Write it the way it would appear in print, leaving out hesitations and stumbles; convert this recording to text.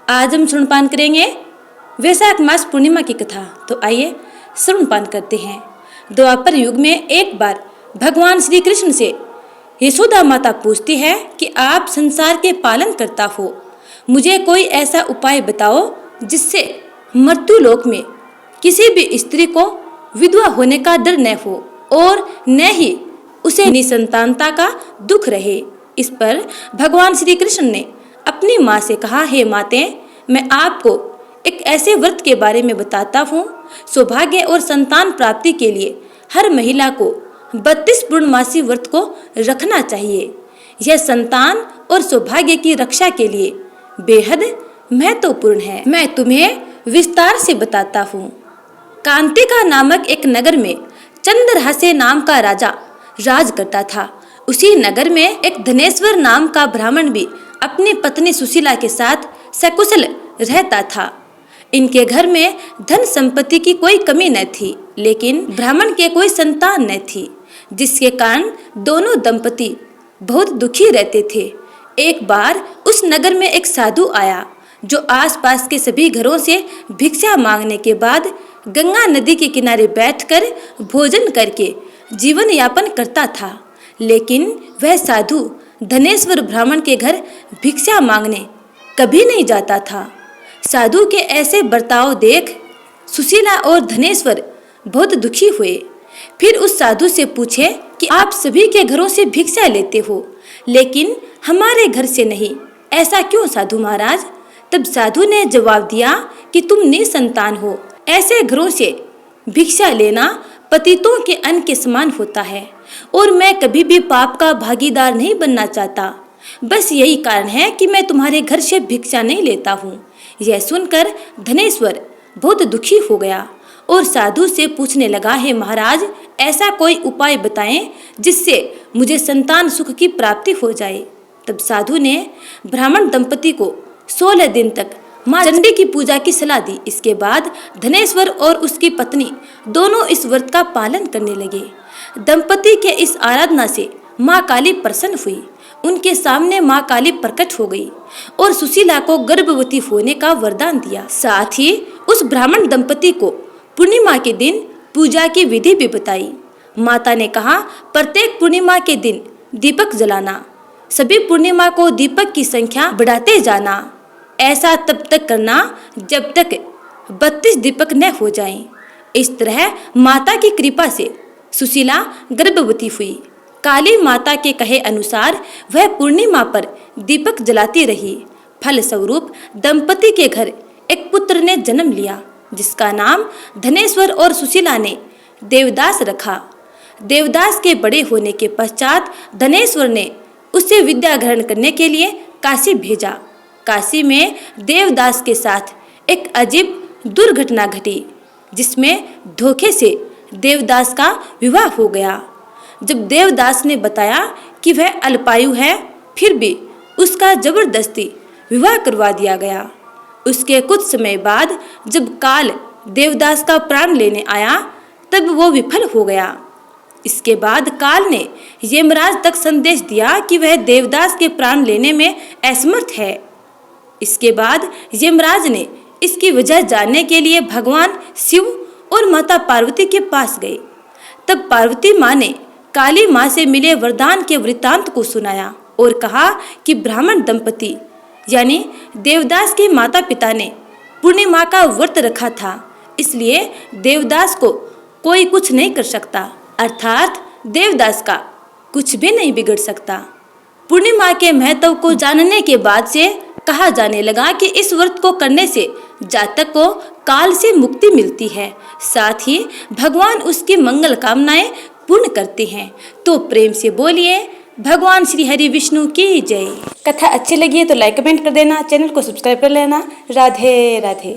आज हम श्रवणपान करेंगे वैशाख मास पूर्णिमा की कथा। तो आइए श्रवणपान करते हैं। द्वापर युग में एक बार भगवान श्री कृष्ण से यशोदा माता पूछती है कि आप संसार के पालन करता हो, मुझे कोई ऐसा उपाय बताओ जिससे मृत्यु लोक में किसी भी स्त्री को विधवा होने का डर न हो और न ही उसे निसंतानता का दुख रहे। इस पर भगवान श्री कृष्ण ने अपनी माँ से कहा, हे माते, मैं आपको एक ऐसे व्रत के बारे में बताता हूँ। सौभाग्य और संतान प्राप्ति के लिए हर महिला को 32 पूर्णमासी व्रत को रखना चाहिए। यह संतान और सौभाग्य की रक्षा के लिए बेहद महत्वपूर्ण है। मैं तुम्हें विस्तार से बताता हूँ। कांतिका नामक एक नगर में चंद्रहासे नाम का राजा राज करता था। उसी नगर में एक धनेश्वर नाम का ब्राह्मण भी अपनी पत्नी सुशीला के साथ सकुशल रहता था। इनके घर में धन संपत्ति की कोई कमी न थी, लेकिन ब्राह्मण के कोई संतान न थी, जिसके कारण दोनों दंपति बहुत दुखी रहते थे। एक बार उस नगर में एक साधु आया जो आसपास के सभी घरों से भिक्षा मांगने के बाद गंगा नदी के किनारे बैठकर भोजन करके जीवन यापन करता था। लेकिन वह साधु धनेश्वर ब्राह्मण के घर भिक्षा मांगने कभी नहीं जाता था। साधु के ऐसे बर्ताव देख सुशीला और धनेश्वर बहुत दुखी हुए। फिर उस साधु से पूछे कि आप सभी के घरों से भिक्षा लेते हो, लेकिन हमारे घर से नहीं, ऐसा क्यों साधु महाराज? तब साधु ने जवाब दिया कि तुम निसंतान हो, ऐसे घरों से भिक्षा लेना पतितों के अन्न के समान होता है और मैं कभी भी पाप का भागीदार नहीं बनना चाहता। बस यही कारण है कि मैं तुम्हारे घर से भिक्षा नहीं लेता हूँ। यह सुनकर धनेश्वर बहुत दुखी हो गया और साधु से पूछने लगा, हे महाराज, ऐसा कोई उपाय बताएं जिससे मुझे संतान सुख की प्राप्ति हो जाए। तब साधु ने ब्राह्मण दंपति को 16 दिन तक माँ चंडी की पूजा की सलाह दी। इसके बाद धनेश्वर और उसकी पत्नी दोनों इस व्रत का पालन करने लगे। दंपति के इस आराधना से माँ काली प्रसन्न हुई। उनके सामने माँ काली प्रकट हो गई और सुशीला को गर्भवती होने का वरदान दिया। साथ ही उस ब्राह्मण दंपति को पूर्णिमा के दिन पूजा की विधि भी बताई। माता ने कहा, प्रत्येक पूर्णिमा के दिन दीपक जलाना, सभी पूर्णिमा को दीपक की संख्या बढ़ाते जाना। ऐसा तब तक करना जब तक 32 दीपक न हो जाएं। इस तरह माता की कृपा से सुशीला गर्भवती हुई। काली माता के कहे अनुसार वह पूर्णिमा पर दीपक जलाती रही। फलस्वरूप दंपति के घर एक पुत्र ने जन्म लिया, जिसका नाम धनेश्वर और सुशीला ने देवदास रखा। देवदास के बड़े होने के पश्चात धनेश्वर ने उसे विद्या ग्रहण करने के लिए काशी भेजा। काशी में देवदास के साथ एक अजीब दुर्घटना घटी, जिसमें धोखे से देवदास का विवाह हो गया। जब देवदास ने बताया कि वह अल्पायु है, फिर भी उसका जबरदस्ती विवाह करवा दिया गया। उसके कुछ समय बाद जब काल देवदास का प्राण लेने आया, तब वो विफल हो गया। इसके बाद काल ने यमराज तक संदेश दिया कि वह देवदास के प्राण लेने में असमर्थ है। इसके बाद यमराज ने इसकी वजह जानने के लिए भगवान शिव और माता पार्वती के पास गए। तब पार्वती माँ ने काली माँ से मिले वरदान के वृत्तांत को सुनाया और कहा कि ब्राह्मण दंपति यानी देवदास के माता पिता ने पूर्णिमा का व्रत रखा था, इसलिए देवदास को कोई कुछ नहीं कर सकता, अर्थात देवदास का कुछ भी नहीं बिगड़ सकता। पूर्णिमा के महत्व को जानने के बाद से कहा जाने लगा कि इस व्रत को करने से जातक को काल से मुक्ति मिलती है, साथ ही भगवान उसकी मंगल कामनाएं पूर्ण करते हैं। तो प्रेम से बोलिए भगवान श्री हरि विष्णु की जय। कथा अच्छी लगी है तो लाइक कमेंट कर देना, चैनल को सब्सक्राइब कर लेना। राधे राधे।